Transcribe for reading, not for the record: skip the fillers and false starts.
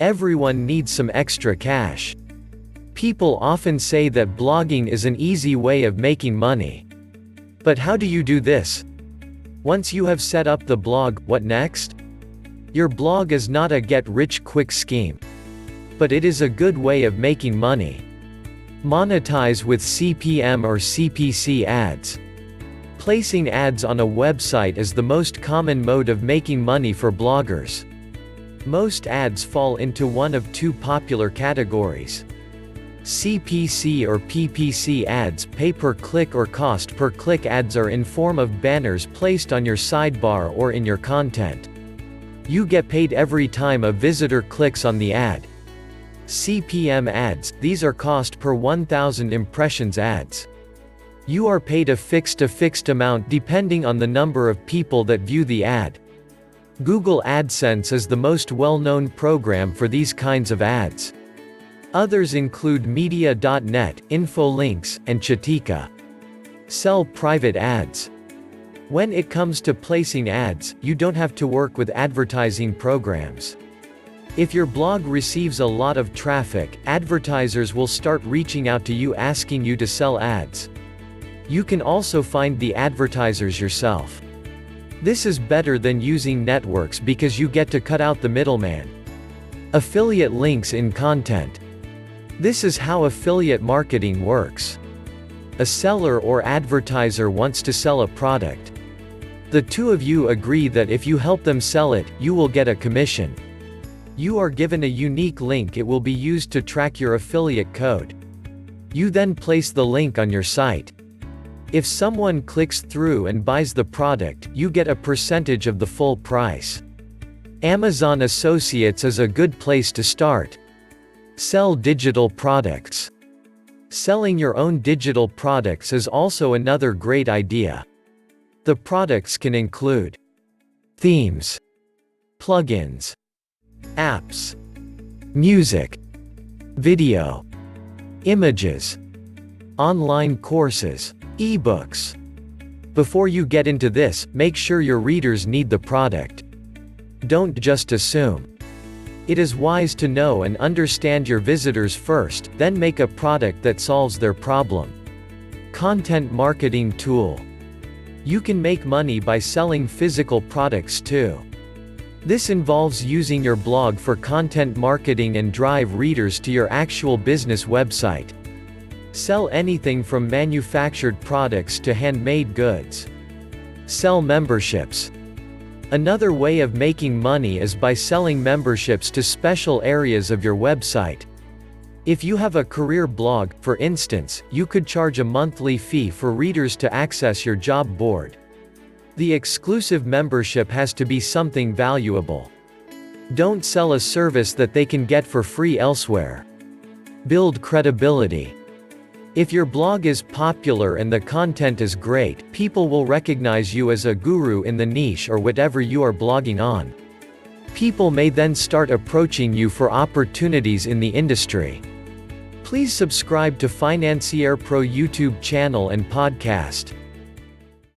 Everyone needs some extra cash. People often say that blogging is an easy way of making money. But how do you do this? Once you have set up the blog, what next? Your blog is not a get-rich-quick scheme. But it is a good way of making money. Monetize with CPM or CPC ads. Placing ads on a website is the most common mode of making money for bloggers. Most ads fall into one of two popular categories. CPC or PPC ads, pay-per-click or cost-per-click ads, are in form of banners placed on your sidebar or in your content. You get paid every time a visitor clicks on the ad. CPM ads, these are cost per 1,000 impressions ads. You are paid a fixed amount depending on the number of people that view the ad. Google AdSense is the most well-known program for these kinds of ads. Others include Media.net, Infolinks, and Chitika. Sell private ads. When it comes to placing ads, you don't have to work with advertising programs. If your blog receives a lot of traffic, advertisers will start reaching out to you asking you to sell ads. You can also find the advertisers yourself. This is better than using networks because you get to cut out the middleman. Affiliate links in content. This is how affiliate marketing works. A seller or advertiser wants to sell a product. The two of you agree that if you help them sell it, you will get a commission. You are given a unique link. It will be used to track your affiliate code. You then place the link on your site. If someone clicks through and buys the product, you get a percentage of the full price. Amazon Associates is a good place to start. Sell digital products. Selling your own digital products is also another great idea. The products can include themes, plugins, apps, music, video, images, online courses, ebooks. Before you get into this, make sure your readers need the product. Don't just assume. It is wise to know and understand your visitors first, then make a product that solves their problem. Content marketing tool. You can make money by selling physical products too. This involves using your blog for content marketing and drive readers to your actual business website. Sell anything from manufactured products to handmade goods. Sell memberships. Another way of making money is by selling memberships to special areas of your website. If you have a career blog, for instance, you could charge a monthly fee for readers to access your job board. The exclusive membership has to be something valuable. Don't sell a service that they can get for free elsewhere. Build credibility. If your blog is popular and the content is great, people will recognize you as a guru in the niche or whatever you are blogging on. People may then start approaching you for opportunities in the industry. Please subscribe to Financier Pro YouTube channel and podcast.